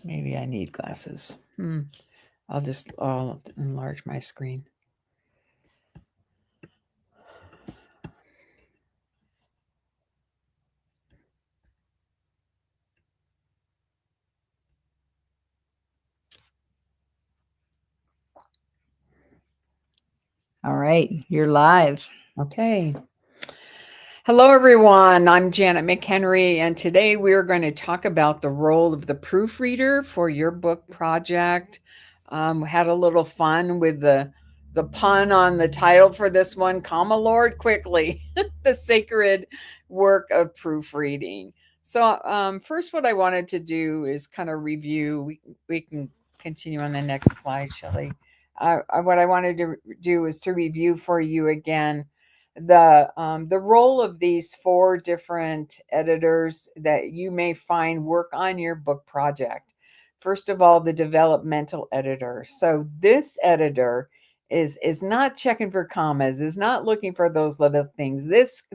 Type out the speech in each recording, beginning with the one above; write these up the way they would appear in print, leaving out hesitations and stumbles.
Maybe I need glasses. I'll enlarge my screen. All right, you're live. Okay. Hello, everyone. I'm Janet McHenry, and today we're going to talk about the role of the proofreader for your book project. We had a little fun with the pun on the title for this one, comma Lord quickly, the sacred work of proofreading. So, first, what I wanted to do is kind of review. We can continue on the next slide, Shelley. What I wanted to do is to review for you again the role of these four different editors that you may find work on your book project. First of all, the developmental editor. So this editor is not checking for commas, is not looking for those little things. This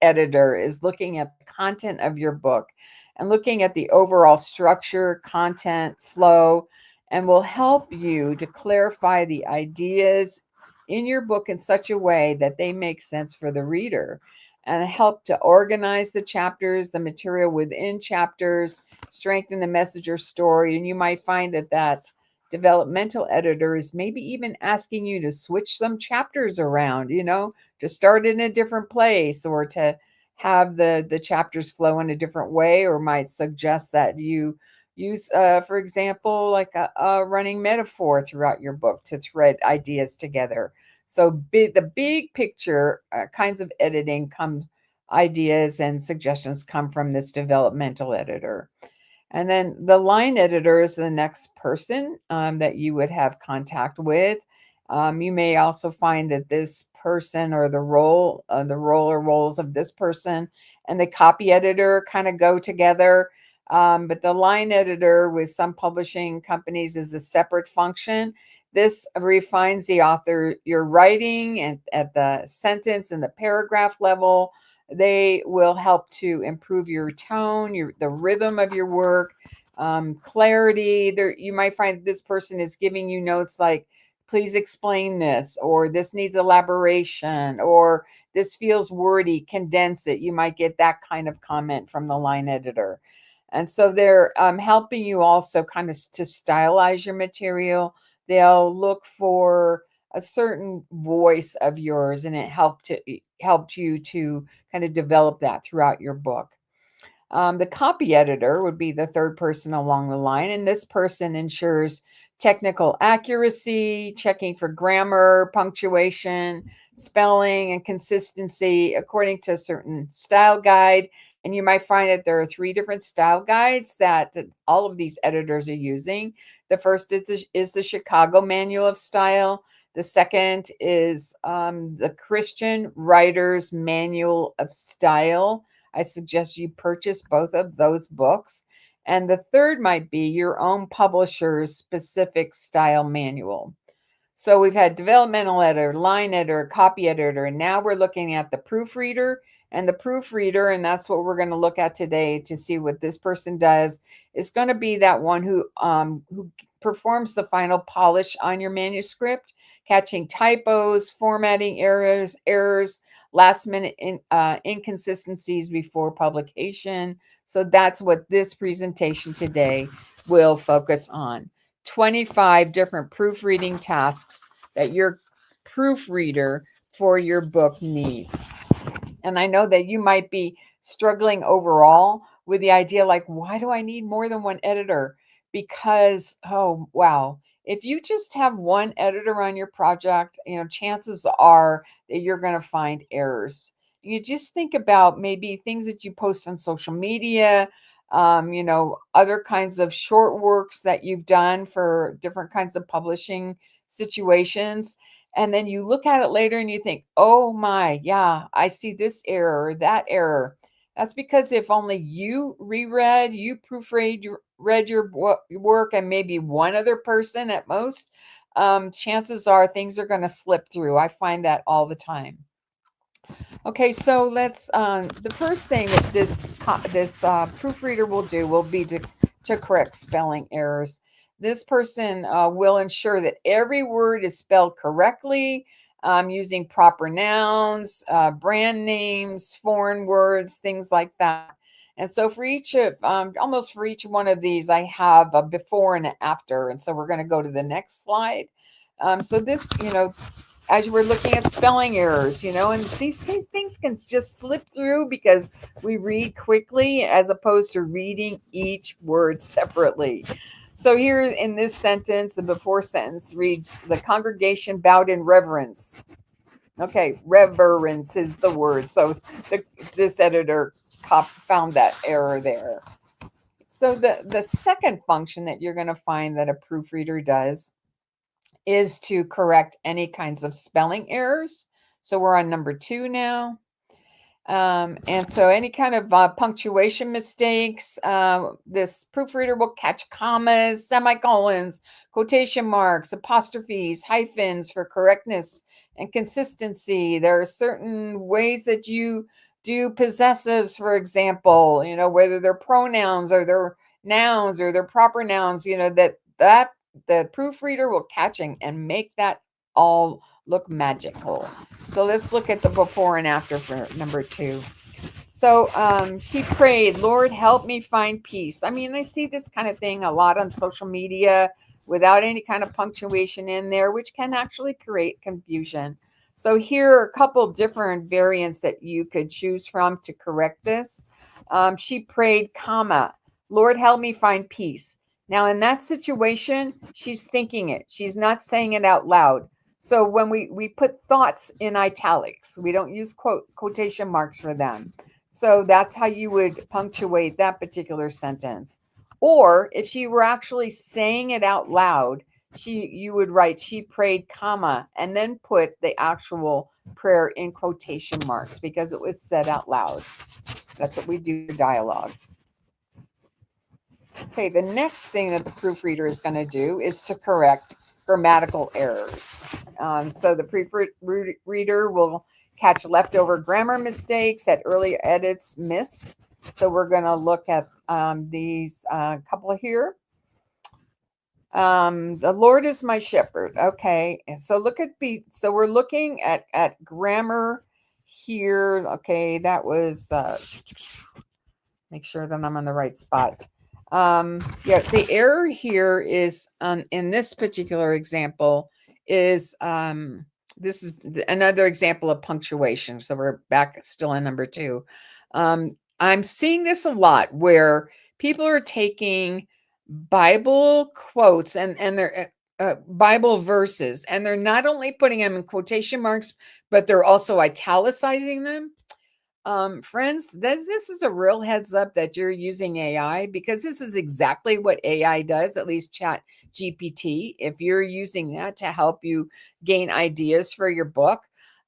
editor is looking at the content of your book and looking at the overall structure, content, flow, and will help you to clarify the ideas in your book in such a way that they make sense for the reader and help to organize the chapters, the material within chapters, strengthen the message or story. And you might find that developmental editor is maybe even asking you to switch some chapters around, to start in a different place or to have the chapters flow in a different way, or might suggest that you use, for example, like a running metaphor throughout your book to thread ideas together. So the big picture kinds of editing come ideas and suggestions come from this developmental editor. And then the line editor is the next person that you would have contact with. You may also find that this person or the role or roles of this person and the copy editor kind of go together. But the line editor with some publishing companies is a separate function. This refines the author, your writing, and at the sentence and the paragraph level. They will help to improve your tone, the rhythm of your work, clarity. There, you might find this person is giving you notes like, "Please explain this," or "This needs elaboration," or "This feels wordy. Condense it." You might get that kind of comment from the line editor. And so they're helping you also kind of to stylize your material. They'll look for a certain voice of yours, and helped you to kind of develop that throughout your book. The copy editor would be the third person along the line, and this person ensures technical accuracy, checking for grammar, punctuation, spelling, and consistency according to a certain style guide. And you might find that there are three different style guides that all of these editors are using. The first is the Chicago Manual of Style. The second is the Christian Writer's Manual of Style. I suggest you purchase both of those books. And the third might be your own publisher's specific style manual. So we've had developmental editor, line editor, copy editor, and now we're looking at the proofreader. And the proofreader, and that's what we're going to look at today to see what this person does, is going to be that one who performs the final polish on your manuscript, catching typos, formatting errors, last minute inconsistencies before publication. So that's what this presentation today will focus on. 25 different proofreading tasks that your proofreader for your book needs. And I know that you might be struggling overall with the idea like, why do I need more than one editor? Because, oh, wow. If you just have one editor on your project, chances are that you're going to find errors. You just think about maybe things that you post on social media, other kinds of short works that you've done for different kinds of publishing situations. And then you look at it later and you think, oh my, yeah, I see this error, that error. That's because if only you reread, you proofread, you read your work, and maybe one other person at most, chances are things are going to slip through. I find that all the time. Okay, so let's. The first thing that this proofreader will do will be to correct spelling errors. This person will ensure that every word is spelled correctly, using proper nouns, brand names, foreign words, things like that. And so for each of almost for each one of these, I have a before and an after. And so we're going to go to the next slide. So this, as we're looking at spelling errors, and these things can just slip through because we read quickly as opposed to reading each word separately. So here in this sentence, the before sentence reads, the congregation bowed in reverence. Okay, reverence is the word. So this editor found that error there. So the second function that you're going to find that a proofreader does is to correct any kinds of spelling errors. So we're on number 2 now. And so any kind of punctuation mistakes, this proofreader will catch commas, semicolons, quotation marks, apostrophes, hyphens for correctness and consistency. There are certain ways that you do possessives, for example, whether they're pronouns or they're nouns or they're proper nouns, that the proofreader will catch and make that all look magical. So let's look at the before and after for number 2. So she prayed, Lord, help me find peace. I mean, I see this kind of thing a lot on social media without any kind of punctuation in there, which can actually create confusion. So here are a couple different variants that you could choose from to correct this. She prayed, comma, Lord, help me find peace. Now, in that situation, she's thinking it. She's not saying it out loud. So when we put thoughts in italics, we don't use quotation marks for them. So that's how you would punctuate that particular sentence. Or if she were actually saying it out loud, you would write she prayed, comma, and then put the actual prayer in quotation marks because it was said out loud. That's what we do for dialogue. Okay, the next thing that the proofreader is going to do is to correct grammatical errors. So the proofreader will catch leftover grammar mistakes that early edits missed. So we're going to look at these couple here. The Lord is my shepherd. Okay, and so so we're looking at grammar here. Okay, that was make sure that I'm on the right spot. Yeah, the error here is in this particular example is this is another example of punctuation. So we're back still on number 2. I'm seeing this a lot where people are taking Bible quotes and they're Bible verses, and they're not only putting them in quotation marks, but they're also italicizing them. Friends, this is a real heads up that you're using AI, because this is exactly what AI does, at least Chat GPT. If you're using that to help you gain ideas for your book.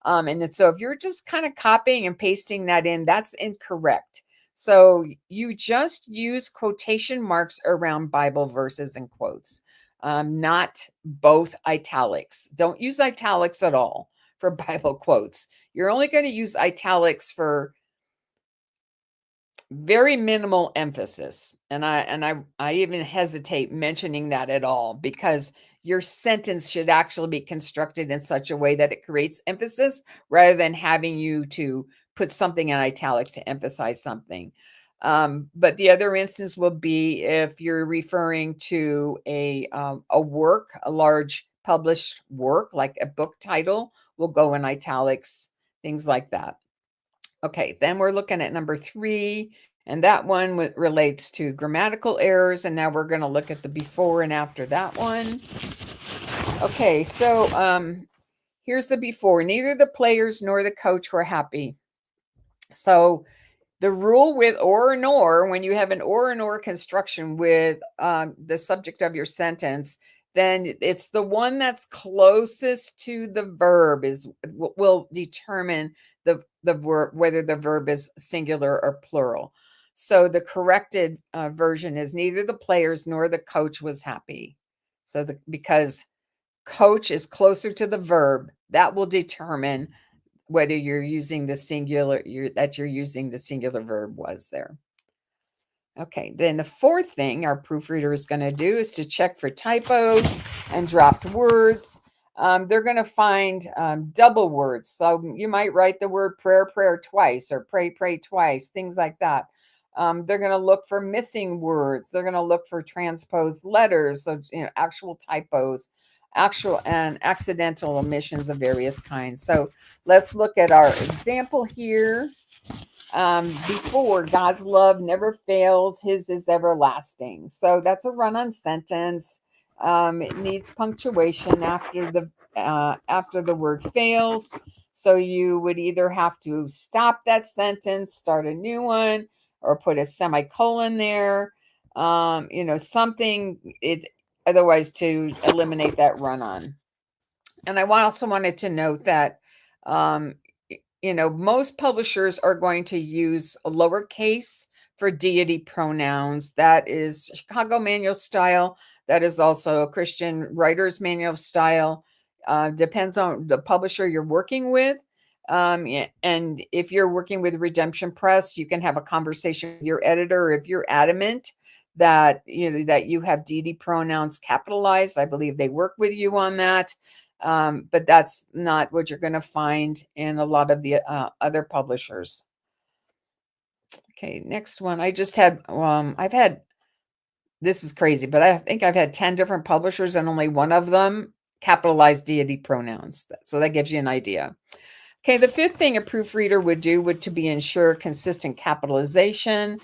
So if you're just kind of copying and pasting that in, that's incorrect. So you just use quotation marks around Bible verses and quotes, not both italics. Don't use italics at all for Bible quotes. You're only going to use italics for very minimal emphasis. And I even hesitate mentioning that at all, because your sentence should actually be constructed in such a way that it creates emphasis rather than having you to put something in italics to emphasize something. But the other instance will be if you're referring to a work, a large published work, like a book title will go in italics, things like that. Okay, then we're looking at number 3, and that one relates to grammatical errors. And now we're going to look at the before and after that one. Okay, so here's the before. Neither the players nor the coach were happy. So the rule with or nor, when you have an or and or construction with the subject of your sentence, then it's the one that's closest to the verb will determine the verb, whether the verb is singular or plural. So the corrected version is neither the players nor the coach was happy. Because coach is closer to the verb, that will determine whether you're using the singular, that you're using the singular verb was there. Okay, then the fourth thing our proofreader is going to do is to check for typos and dropped words. They're going to find double words. So you might write the word prayer twice, or pray twice, things like that. They're going to look for missing words. They're going to look for transposed letters, so actual typos, actual and accidental omissions of various kinds. So let's look at our example here. Before, God's love never fails, his is everlasting. So that's a run-on sentence. It needs punctuation after the word fails. So you would either have to stop that sentence, start a new one, or put a semicolon there. Something. It's otherwise to eliminate that run-on. And I also wanted to note that most publishers are going to use a lowercase for deity pronouns. That is Chicago Manual style. That is also a Christian Writer's Manual style. Depends on the publisher you're working with. And if you're working with Redemption Press, you can have a conversation with your editor if you're adamant that you have deity pronouns capitalized. I believe they work with you on that. But that's not what you're going to find in a lot of the other publishers. Okay, next one. I've had, this is crazy, but I think I've had 10 different publishers and only one of them capitalized deity pronouns. So that gives you an idea. Okay, the fifth thing a proofreader would do would to be ensure consistent capitalization.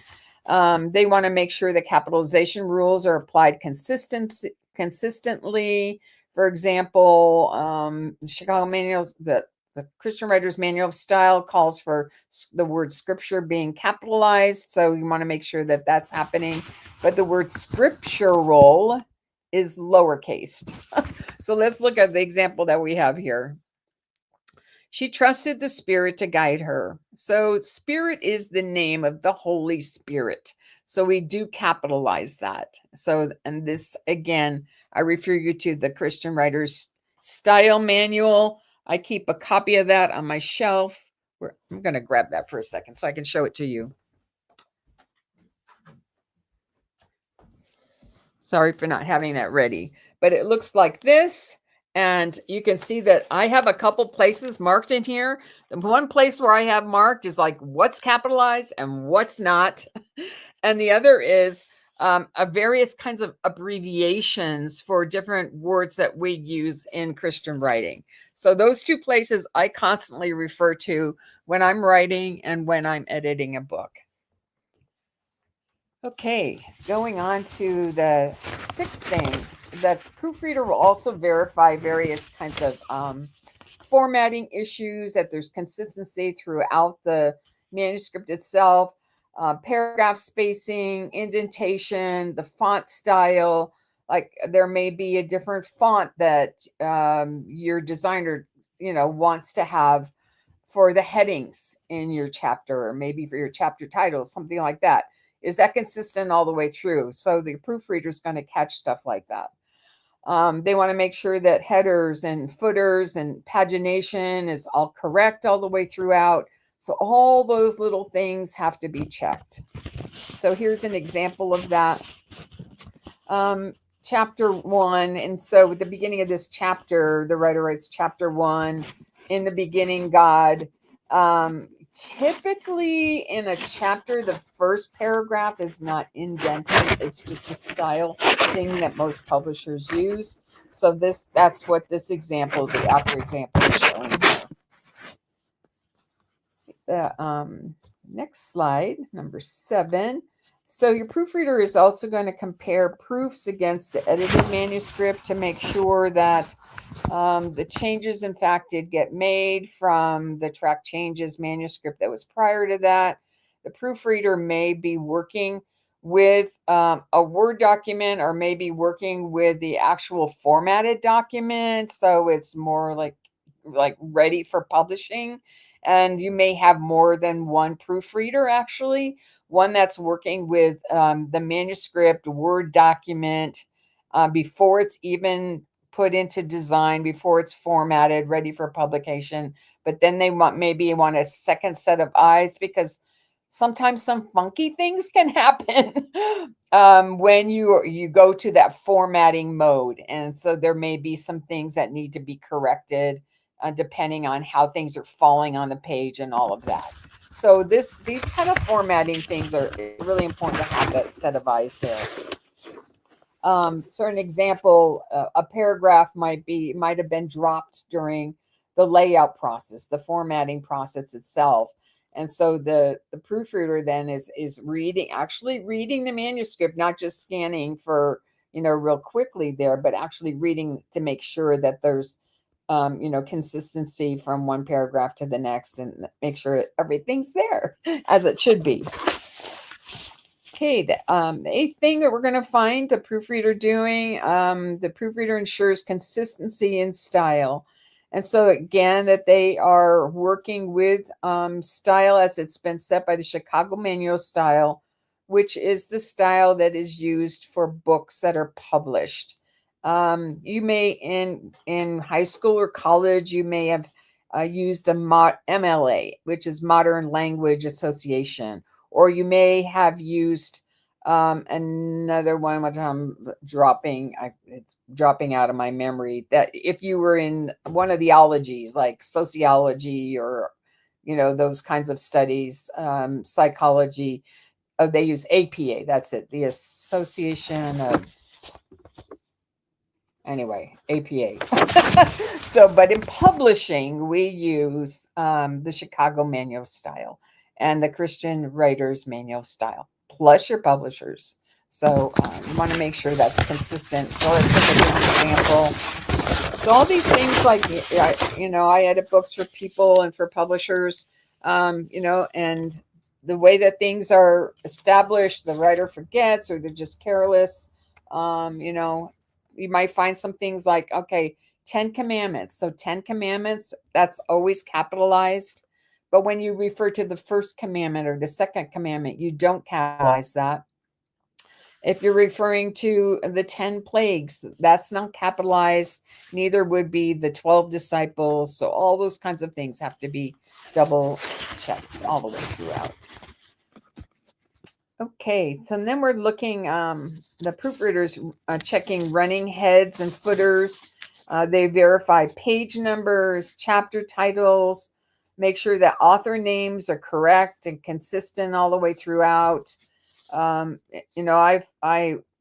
They want to make sure that capitalization rules are applied consistently. For example, the Chicago Manual, the Christian Writer's Manual of Style calls for the word scripture being capitalized. So you want to make sure that that's happening. But the word scriptural is lowercase. So let's look at the example that we have here. She trusted the Spirit to guide her. So Spirit is the name of the Holy Spirit. So we do capitalize that. So, and this, again, I refer you to the Christian Writer's Style Manual. I keep a copy of that on my shelf. I'm going to grab that for a second so I can show it to you. Sorry for not having that ready, but it looks like this. And you can see that I have a couple places marked in here. The one place where I have marked is like what's capitalized and what's not. And the other is various kinds of abbreviations for different words that we use in Christian writing. So those two places I constantly refer to when I'm writing and when I'm editing a book. Okay, going on to the sixth thing, the proofreader will also verify various kinds of formatting issues, that there's consistency throughout the manuscript itself, paragraph spacing, indentation, the font style. Like there may be a different font that your designer, wants to have for the headings in your chapter, or maybe for your chapter title, something like that. Is that consistent all the way through? So the proofreader is going to catch stuff like that. They want to make sure that headers and footers and pagination is all correct all the way throughout. So all those little things have to be checked. So here's an example of that. Chapter 1. And so at the beginning of this chapter, the writer writes chapter 1, in the beginning, God. Typically in a chapter, the first paragraph is not indented. It's just a style thing that most publishers use. So that's what this example, the after example, is showing here. Next slide, number 7. So your proofreader is also going to compare proofs against the edited manuscript to make sure that the changes, in fact, did get made from the track changes manuscript that was prior to that. The proofreader may be working with a Word document, or maybe working with the actual formatted document, so it's more like ready for publishing. And you may have more than one proofreader, actually. One that's working with the manuscript Word document before it's even put into design before it's formatted, ready for publication. But then they maybe want a second set of eyes, because sometimes some funky things can happen when you go to that formatting mode. And so there may be some things that need to be corrected depending on how things are falling on the page and all of that. So these kind of formatting things are really important to have that set of eyes there. So an example, a paragraph might have been dropped during the layout process, the formatting process itself. And so the proofreader then is actually reading the manuscript, not just scanning for, real quickly there, but actually reading to make sure that there's, consistency from one paragraph to the next, and make sure everything's there as it should be. Okay, the eighth thing that we're going to find the proofreader doing, the proofreader ensures consistency in style. And so again, that they are working with style as it's been set by the Chicago Manual style, which is the style that is used for books that are published. You may, in high school or college, you may have used a MLA, which is Modern Language Association, or you may have used another one, which I'm it's dropping out of my memory, that if you were in one of the ologies like sociology or, those kinds of studies, psychology, they use APA. That's it. The Association of, anyway, APA. So, but in publishing, we use the Chicago Manual style and the Christian Writers Manual style, plus your publishers. So you want to make sure that's consistent. So let's look at this example. So all these things, like, I edit books for people and for publishers, and the way that things are established, the writer forgets or they're just careless. You might find some things like, okay, 10 commandments. So 10 commandments, that's always capitalized. But when you refer to the first commandment or the second commandment, you don't capitalize that. If you're referring to the 10 plagues, that's not capitalized. Neither would be the 12 disciples. So all those kinds of things have to be double checked all the way throughout. Okay, so then we're looking, the proofreaders checking running heads and footers. They verify page numbers, chapter titles, make sure that author names are correct and consistent all the way throughout.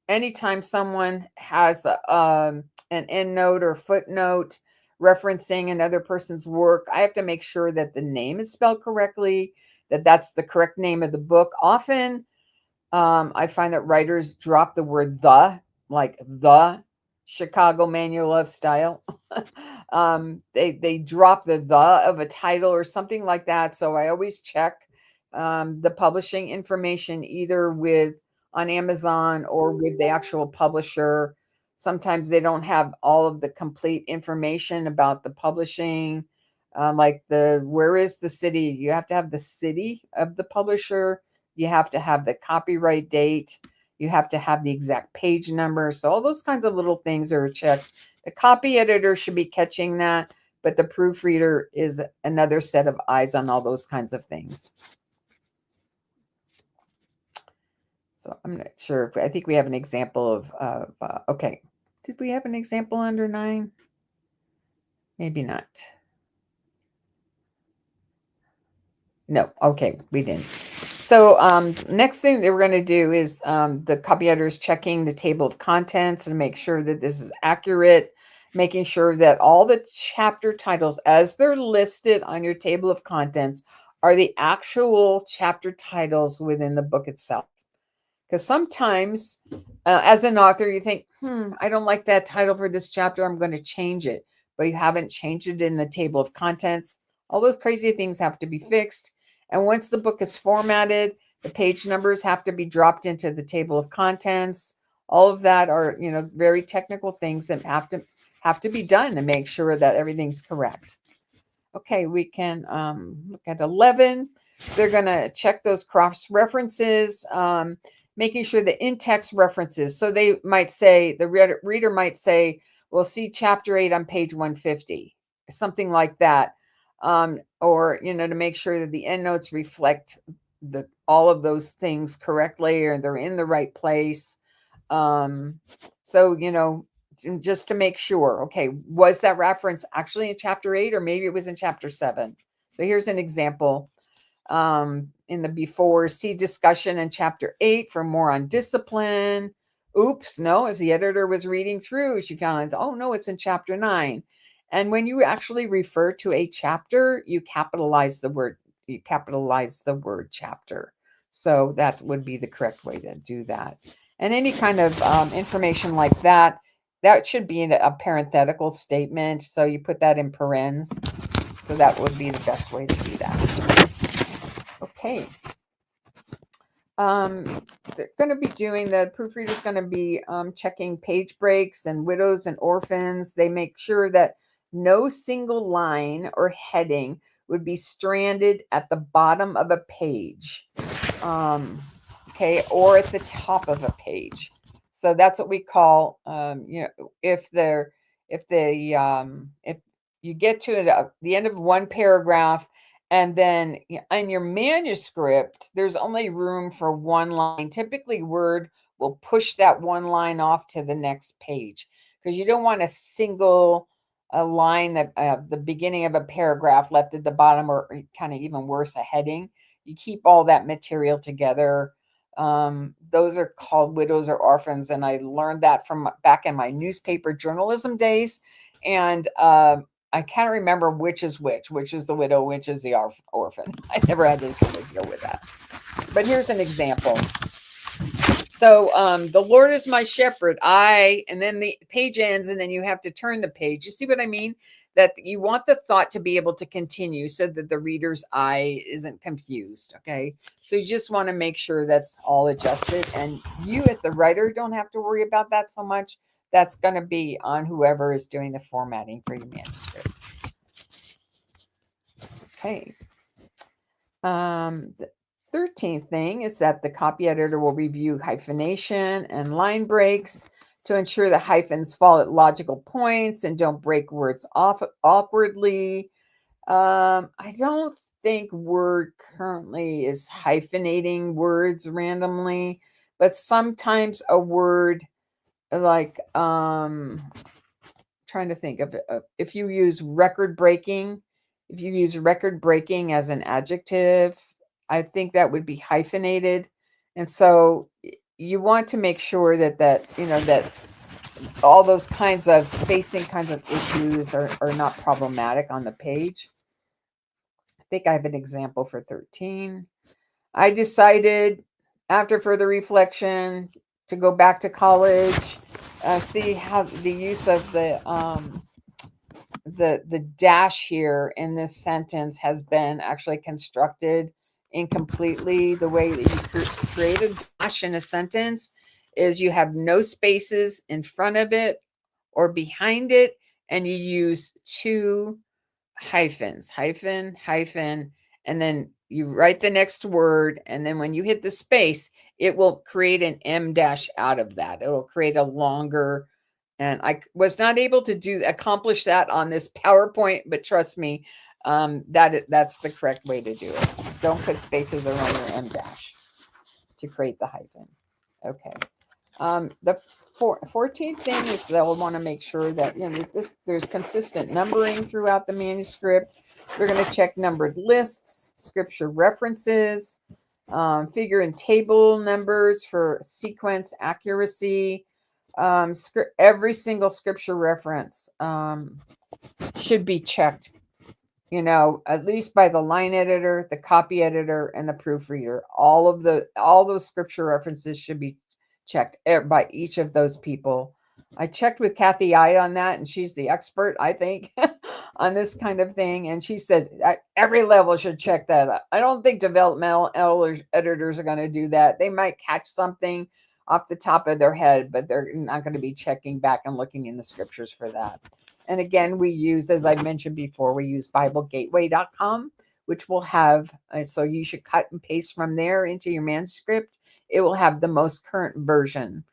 Anytime someone has an endnote or footnote referencing another person's work, I have to make sure that the name is spelled correctly, that that's the correct name of the book. Often, I find that writers drop the word the, like the Chicago Manual of Style. They drop the of a title or something like that. So I always check the publishing information either on Amazon or with the actual publisher. Sometimes they don't have all of the complete information about the publishing. Like where is the city? You have to have the city of the publisher. You have to have the copyright date. You have to have the exact page number. So all those kinds of little things are checked. The copy editor should be catching that, but the proofreader is another set of eyes on all those kinds of things. So I'm not sure. I think we have an example of okay. Did we have an example under 9? Maybe not. No. Okay, we didn't. So next thing that we're going to do is the copy editor is checking the table of contents and make sure that this is accurate, making sure that all the chapter titles as they're listed on your table of contents are the actual chapter titles within the book itself. Because sometimes as an author, you think, I don't like that title for this chapter. I'm going to change it. But you haven't changed it in the table of contents. All those crazy things have to be fixed. And once the book is formatted, the page numbers have to be dropped into the table of contents. All of that are, very technical things that have to be done to make sure that everything's correct. Okay, we can look at 11. They're going to check those cross references, making sure the in-text references. So they might say, the reader might say, Well, see chapter 8 on page 150, something like that. Or, to make sure that the endnotes reflect all of those things correctly, or they're in the right place. So, just to make sure, okay, was that reference actually in chapter 8, or maybe it was in chapter 7? So here's an example. In the before, see discussion in chapter 8 for more on discipline. Oops, no, as the editor was reading through, she found, oh no, it's in chapter 9. And when you actually refer to a chapter, you capitalize the word chapter. So that would be the correct way to do that. And any kind of information like that, that should be in a parenthetical statement. So you put that in parens. So that would be the best way to do that. Okay. They're going to be the proofreader's going to be checking page breaks and widows and orphans. They make sure that no single line or heading would be stranded at the bottom of a page, okay, or at the top of a page. So that's what we call, if you get to the end of one paragraph, and then in your manuscript, there's only room for one line. Typically, Word will push that one line off to the next page, because you don't want a line that the beginning of a paragraph left at the bottom, or kind of even worse, a heading. You keep all that material together. Those are called widows or orphans, and I learned that from back in my newspaper journalism days. And I can't remember which is the widow, which is the orphan. I never had to deal with that. But here's an example. So the Lord is my shepherd, and then the page ends, and then you have to turn the page. You see what I mean? That you want the thought to be able to continue so that the reader's eye isn't confused, okay? So you just want to make sure that's all adjusted, and you as the writer don't have to worry about that so much. That's going to be on whoever is doing the formatting for your manuscript. Okay. The 13th thing is that the copy editor will review hyphenation and line breaks to ensure the hyphens fall at logical points and don't break words off awkwardly. I don't think Word currently is hyphenating words randomly, but sometimes a word like trying to think of if you use record breaking as an adjective, I think that would be hyphenated. And so you want to make sure that all those kinds of spacing kinds of issues are not problematic on the page. I think I have an example for 13. I decided after further reflection to go back to college, see how the use of the dash here in this sentence has been actually constructed incompletely. The way that you create a dash in a sentence is you have no spaces in front of it or behind it, and you use two hyphens, hyphen, and then you write the next word, and then when you hit the space, it will create an M dash out of that. It will create a longer, and I was not able to accomplish that on this PowerPoint, but trust me, that's the correct way to do it. Don't put spaces around your M dash to create the hyphen. Okay. The 14th thing is they'll want to make sure that there's consistent numbering throughout the manuscript. We're going to check numbered lists, scripture references, figure and table numbers for sequence accuracy. Every single scripture reference should be checked, at least by the line editor, the copy editor, and the proofreader. All those scripture references should be checked by each of those people. I checked with Kathy I on that, and she's the expert, I think, on this kind of thing. And she said every level should check that. I don't think developmental editors are going to do that. They might catch something off the top of their head, but they're not going to be checking back and looking in the scriptures for that. And again, we use, as I mentioned before, we use BibleGateway.com, which will have, so you should cut and paste from there into your manuscript. It will have the most current version.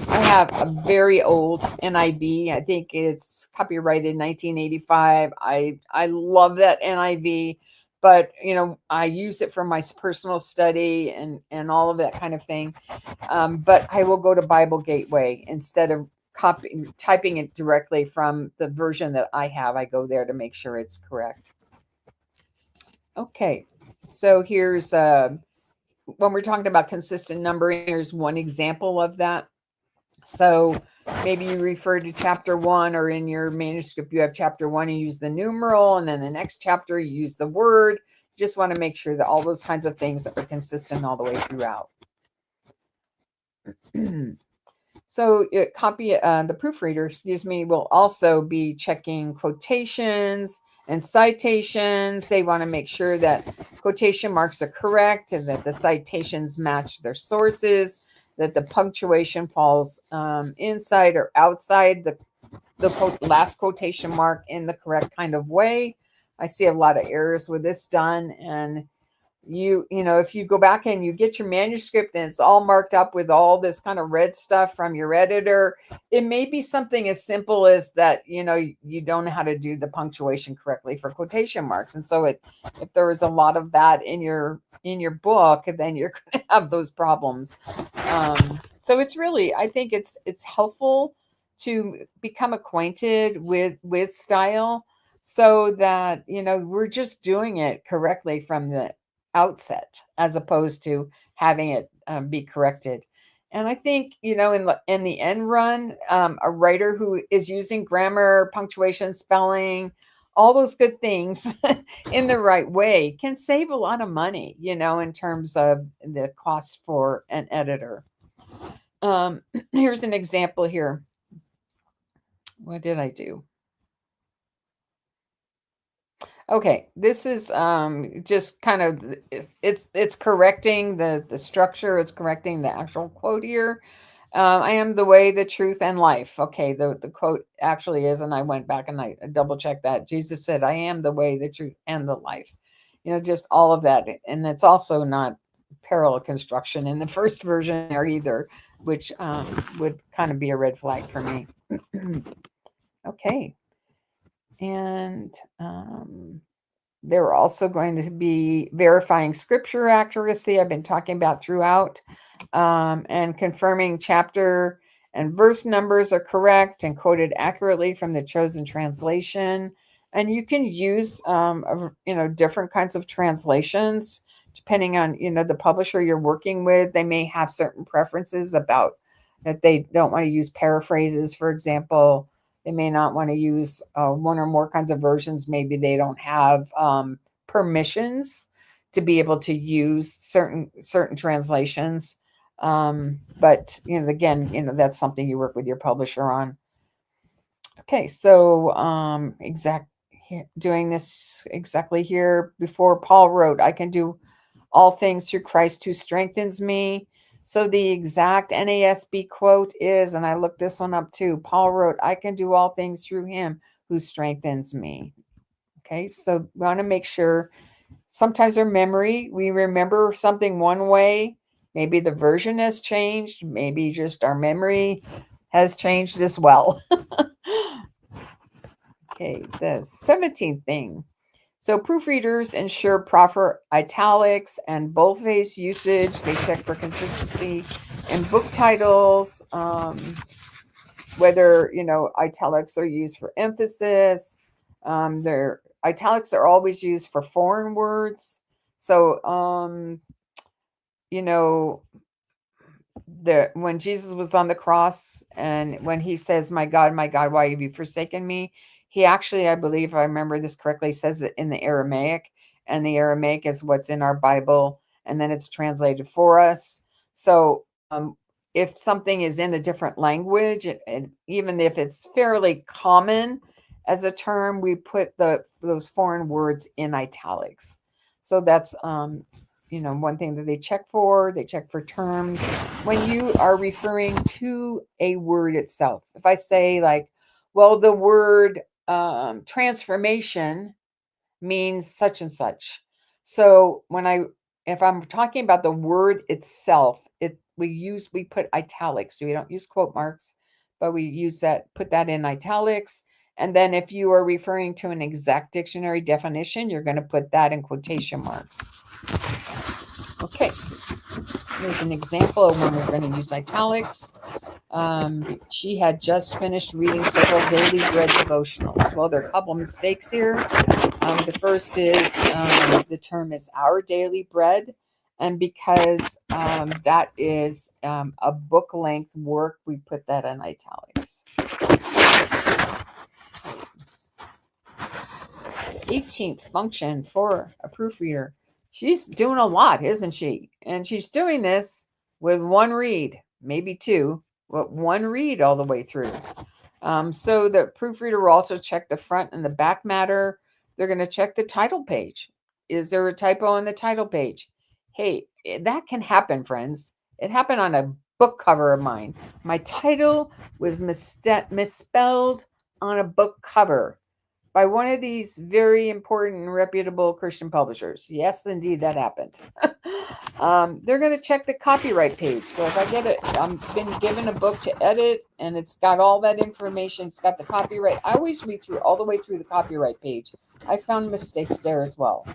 I have a very old NIV. I think it's copyrighted 1985. I love that NIV, but I use it for my personal study and all of that kind of thing. But I will go to Bible Gateway instead of typing it directly from the version that I have. I go there to make sure it's correct. Okay, so here's when we're talking about consistent numbering, here's one example of that. So maybe you refer to chapter 1, or in your manuscript you have chapter 1, you use the numeral, and then the next chapter you use the word. Just want to make sure that all those kinds of things are consistent all the way throughout. So the proofreader, will also be checking quotations and citations. They want to make sure that quotation marks are correct and that the citations match their sources, that the punctuation falls inside or outside the last quotation mark in the correct kind of way. I see a lot of errors with this done, and if you go back and you get your manuscript and it's all marked up with all this kind of red stuff from your editor, it may be something as simple as that you don't know how to do the punctuation correctly for quotation marks. And so if there is a lot of that in your book, then you're going to have those problems. So it's really, I think it's helpful to become acquainted with style, so that we're just doing it correctly from the outset, as opposed to having it be corrected. And I think, in the end run, a writer who is using grammar, punctuation, spelling, all those good things in the right way can save a lot of money, in terms of the cost for an editor. Here's an example here. What did I do? Okay, this is just kind of it's correcting the structure. It's correcting the actual quote here. I am the way, the truth, and life. Okay, the quote actually is, and I went back and I double checked that. Jesus said, "I am the way, the truth, and the life." Just all of that, and it's also not parallel construction in the first version there either, which would kind of be a red flag for me. Okay, and they're also going to be verifying scripture accuracy, I've been talking about throughout, and confirming chapter and verse numbers are correct and quoted accurately from the chosen translation. And you can use, different kinds of translations depending on, the publisher you're working with. They may have certain preferences about that. They don't want to use paraphrases, for example. They may not want to use one or more kinds of versions. Maybe they don't have permissions to be able to use certain translations. But again, that's something you work with your publisher on. Okay, so doing this exactly here. Before, Paul wrote, "I can do all things through Christ who strengthens me." So the exact NASB quote is, and I looked this one up too, Paul wrote, "I can do all things through him who strengthens me." Okay, so we want to make sure, sometimes our memory, we remember something one way, maybe the version has changed, maybe just our memory has changed as well. Okay, the 17th thing. So proofreaders ensure proper italics and boldface usage. They check for consistency in book titles, whether italics are used for emphasis. Their italics are always used for foreign words. So when Jesus was on the cross, and when he says, my God, why have you forsaken me?" He actually, I believe, if I remember this correctly, says it in the Aramaic, and the Aramaic is what's in our Bible, and then it's translated for us. So if something is in a different language, and even if it's fairly common as a term, we put those foreign words in italics. So that's one thing that they check for. They check for terms when you are referring to a word itself. If I say, like, well, the word transformation means such and such. So if I'm talking about the word itself, we put italics. So we don't use quote marks, but we use that, put that in italics. And then if you are referring to an exact dictionary definition, you're going to put that in quotation marks. Okay, here's an example of when we're going to use italics. She had just finished reading several daily bread devotionals. Well, there are a couple mistakes here. The first is the term is our daily bread. And because that is a book length work, we put that in italics. 18th function for a proofreader. She's doing a lot, isn't she? And she's doing this with one read, maybe two, but one read all the way through. So the proofreader will also check the front and the back matter. They're going to check the title page. Is there a typo on the title page? Hey, that can happen, friends. It happened on a book cover of mine. My title was misspelled on a book cover by one of these very important and reputable Christian publishers. Yes, indeed, that happened. They're going to check the copyright page. So if I get it, I've been given a book to edit and it's got all that information, it's got the copyright. I always read through all the way through the copyright page. I found mistakes there as well.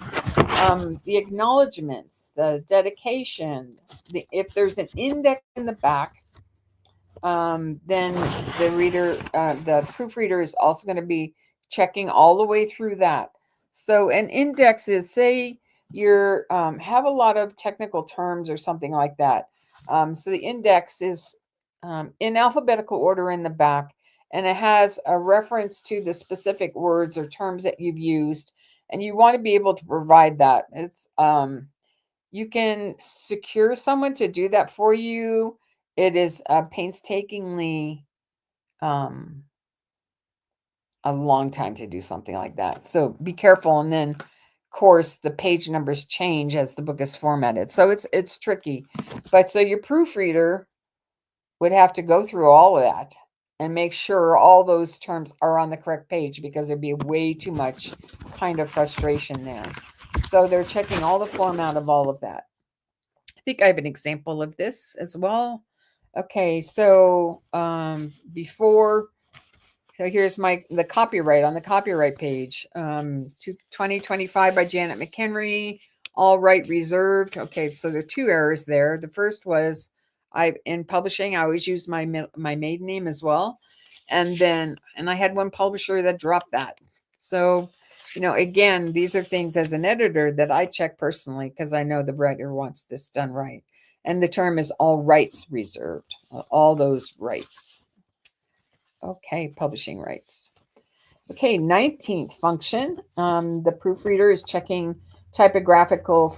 The acknowledgments, the dedication, if there's an index in the back, then the proofreader is also going to be checking all the way through that. So an index is, say you're have a lot of technical terms or something like that. So the index is in alphabetical order in the back, and it has a reference to the specific words or terms that you've used, and you want to be able to provide that. It's you can secure someone to do that for you. It is painstakingly a long time to do something like that. So be careful. And then, of course, the page numbers change as the book is formatted. So it's tricky. But so your proofreader would have to go through all of that and make sure all those terms are on the correct page, because there'd be way too much kind of frustration there. So they're checking all the format of all of that. I think I have an example of this as well. Okay, so so here's the copyright on the copyright page. 2025 by Janet McHenry, all right reserved. Okay, so there are two errors there. The first was in publishing, I always use my maiden name as well. And I had one publisher that dropped that. So, again, these are things as an editor that I check personally because I know the writer wants this done right. And the term is all rights reserved, all those rights. Okay, publishing rights. Okay, 19th function. The proofreader is checking typographical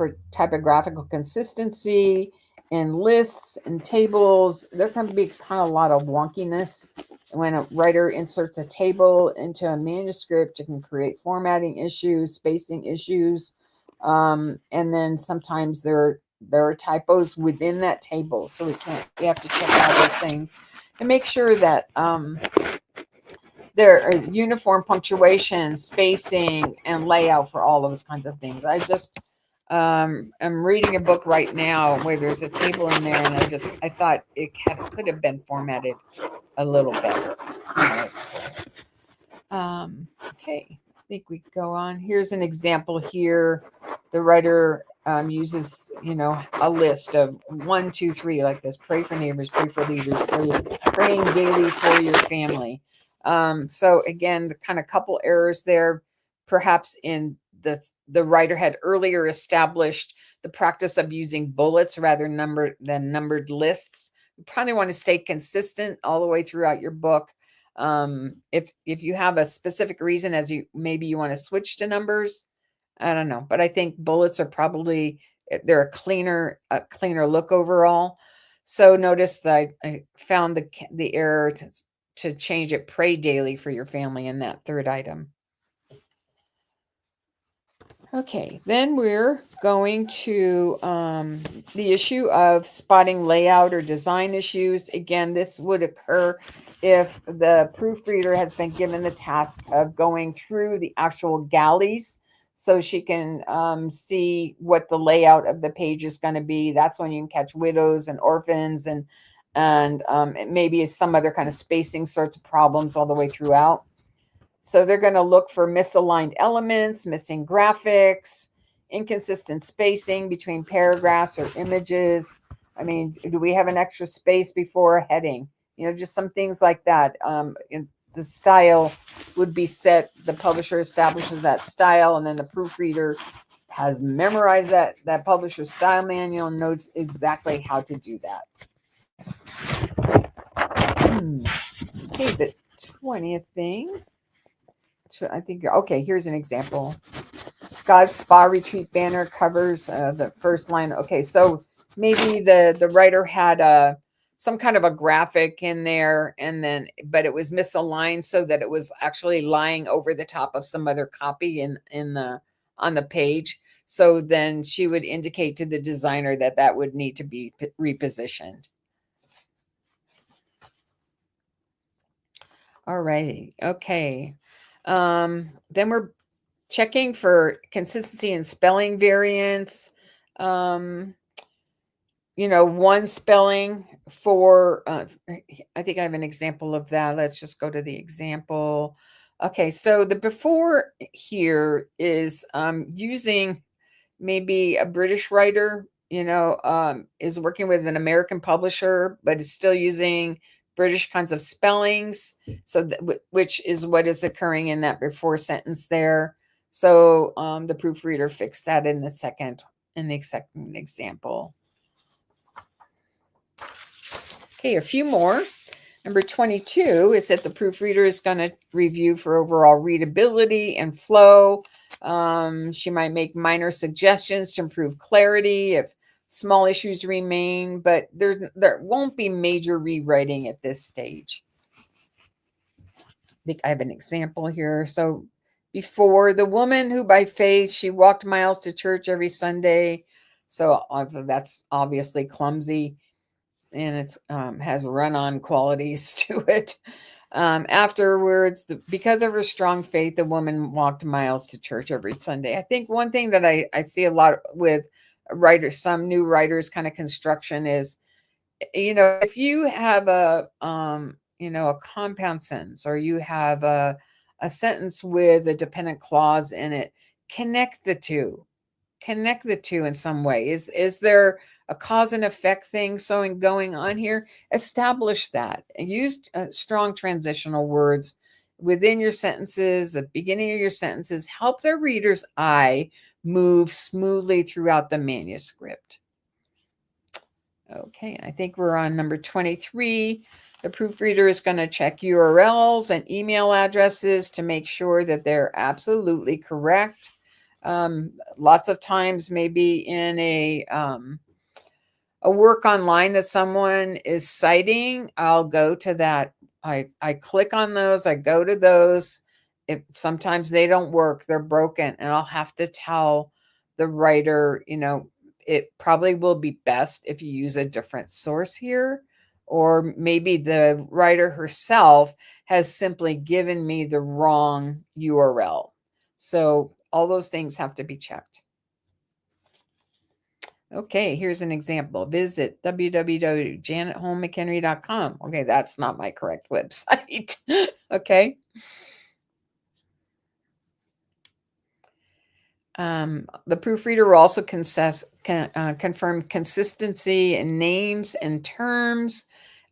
consistency in lists and tables. There can be kind of a lot of wonkiness when a writer inserts a table into a manuscript. It can create formatting issues, spacing issues, and then sometimes there are typos within that table. So we have to check all those things and make sure that there is uniform punctuation, spacing, and layout for all those kinds of things. I just am reading a book right now where there's a table in there, and I thought it could have been formatted a little better. Okay, I think we go on. Here's an example here. The writer uses, a list of 1, 2, 3, like this: pray for neighbors, pray for leaders, praying daily for your family. So again, the kind of couple errors there, perhaps in the writer had earlier established the practice of using bullets rather than numbered lists. You probably want to stay consistent all the way throughout your book. If you have a specific reason maybe you want to switch to numbers, I don't know, but I think bullets are probably, they're a cleaner look overall. So notice that I found the error to change it: pray daily for your family in that third item. Okay, then we're going to the issue of spotting layout or design issues. Again, this would occur if the proofreader has been given the task of going through the actual galleys. so she can see what the layout of the page is going to be. That's when you can catch widows and orphans and maybe some other kind of spacing sorts of problems all the way throughout. So they're going to look for misaligned elements, missing graphics, inconsistent spacing between paragraphs or images. I mean, do we have an extra space before a heading? Just some things like that. The style would be set. The publisher establishes that style, and then the proofreader has memorized that publisher style manual and knows exactly how to do that. Okay, the 20th thing. I think, okay, here's an example. God's Spa Retreat banner covers the first line. Okay, so maybe the writer had some kind of a graphic in there, but it was misaligned so that it was actually lying over the top of some other copy on the page. So then she would indicate to the designer that would need to be repositioned. All righty. Okay. Then we're checking for consistency and spelling variants. One spelling for, I think I have an example of that. Let's just go to the example. Okay, so the before here is using maybe a British writer, is working with an American publisher, but is still using British kinds of spellings. So, which is what is occurring in that before sentence there. So the proofreader fixed that in the second example. Okay, a few more. Number 22 is that the proofreader is going to review for overall readability and flow. She might make minor suggestions to improve clarity if small issues remain, but there won't be major rewriting at this stage. I think I have an example here. So before, the woman who by faith, she walked miles to church every Sunday. So that's obviously clumsy, and it's has run-on qualities to it. Afterwards, because of her strong faith, the woman walked miles to church every Sunday. I think one thing that I see a lot with writers, some new writers kind of construction is, if you have a compound sentence, or you have a sentence with a dependent clause in it, connect the two in some way. Is there a cause and effect thing going on here? Establish that, and use strong transitional words within your sentences, the beginning of your sentences. Help the reader's eye move smoothly throughout the manuscript. Okay, I think we're on number 23. The proofreader is going to check URLs and email addresses to make sure that they're absolutely correct. Lots of times, maybe in a work online that someone is citing, I'll go to that. I click on those. I go to those. If sometimes they don't work, they're broken, and I'll have to tell the writer, it probably will be best if you use a different source here, or maybe the writer herself has simply given me the wrong URL. So all those things have to be checked. Okay, here's an example. Visit www.janethomemchenry.com. Okay, that's not my correct website. Okay. The proofreader will also confirm consistency in names and terms.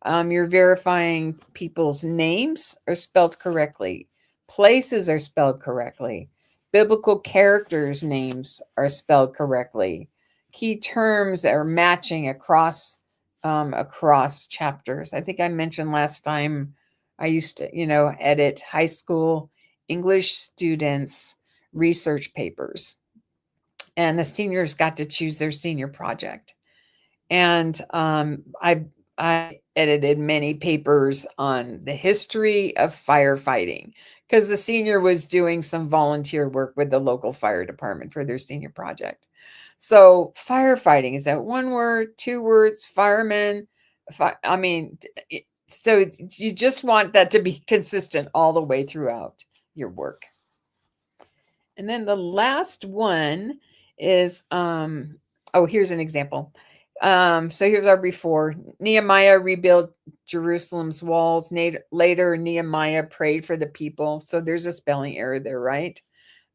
You're verifying people's names are spelled correctly. Places are spelled correctly. Biblical characters' names are spelled correctly. Key terms are matching across chapters. I think I mentioned last time I used to, edit high school English students' research papers, and the seniors got to choose their senior project. And I edited many papers on the history of firefighting, because the senior was doing some volunteer work with the local fire department for their senior project. So firefighting, is that one word, two words? Firemen, so you just want that to be consistent all the way throughout your work. And then the last one is, oh, here's an example. So here's our before. Nehemiah rebuilt Jerusalem's walls. Later, Nehemiah prayed for the people. So there's a spelling error there, right?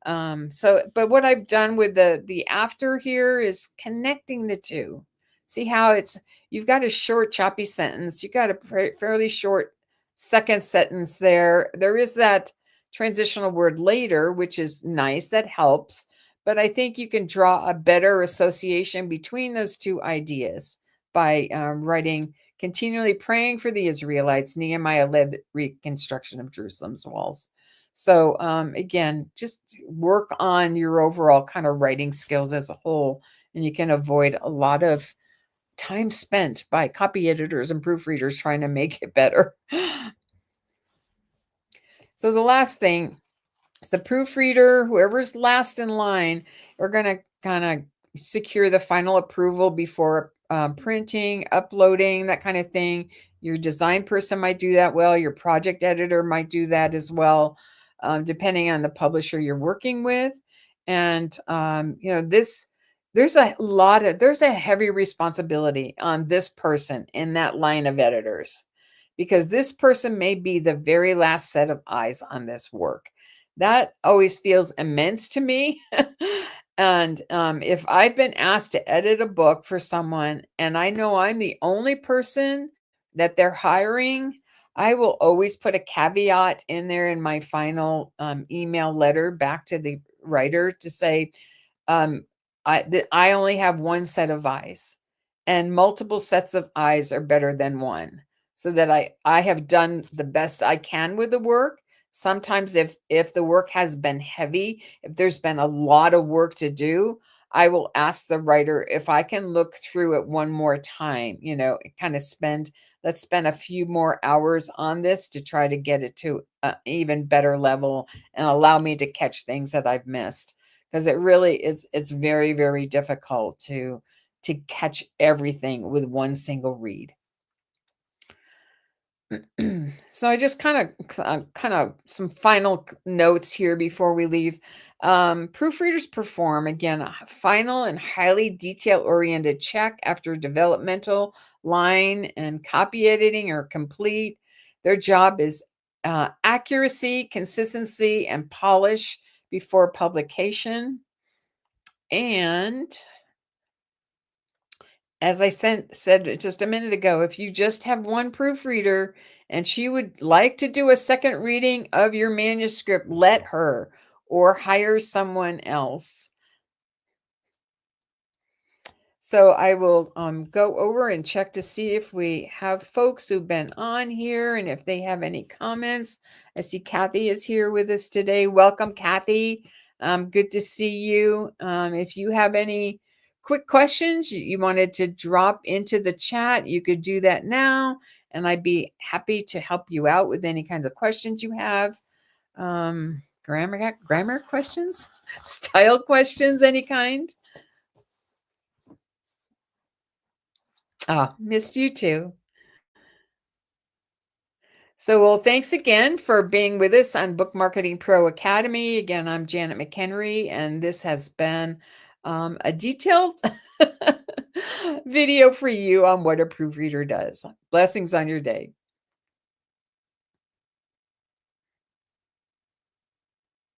But what I've done with the after here is connecting the two. See how you've got a short choppy sentence, you got a fairly short second sentence there. There is that transitional word later, which is nice, that helps. But I think you can draw a better association between those two ideas by writing continually praying for the Israelites. Nehemiah led the reconstruction of Jerusalem's walls. So again, just work on your overall kind of writing skills as a whole, and you can avoid a lot of time spent by copy editors and proofreaders trying to make it better. So the last thing, the proofreader, whoever's last in line, are going to kind of secure the final approval before printing, uploading, that kind of thing. Your design person might do that well. Your project editor might do that as well, depending on the publisher you're working with. And there's a heavy responsibility on this person in that line of editors, because this person may be the very last set of eyes on this work. That always feels immense to me. And if I've been asked to edit a book for someone and I know I'm the only person that they're hiring, I will always put a caveat in there in my final email letter back to the writer to say, I only have one set of eyes, and multiple sets of eyes are better than one, so that I have done the best I can with the work. Sometimes if the work has been heavy, if there's been a lot of work to do, I will ask the writer if I can look through it one more time, kind of let's spend a few more hours on this to try to get it to an even better level and allow me to catch things that I've missed. Because it really is, it's very, very difficult to catch everything with one single read. So I just kind of some final notes here before we leave. Proofreaders perform, again, a final and highly detail-oriented check after developmental line and copy editing are complete. Their job is accuracy, consistency, and polish before publication. And as I said just a minute ago, if you just have one proofreader and she would like to do a second reading of your manuscript, let her, or hire someone else. So I will go over and check to see if we have folks who've been on here and if they have any comments. I see Kathy is here with us today. Welcome, Kathy. Good to see you. If you have any quick questions you wanted to drop into the chat, you could do that now, and I'd be happy to help you out with any kinds of questions you have. Grammar questions, style questions, any kind. Missed you too. So, well, thanks again for being with us on Book Marketing Pro Academy. Again, I'm Janet McHenry, and this has been a detailed video for you on what a proofreader does. Blessings on your day.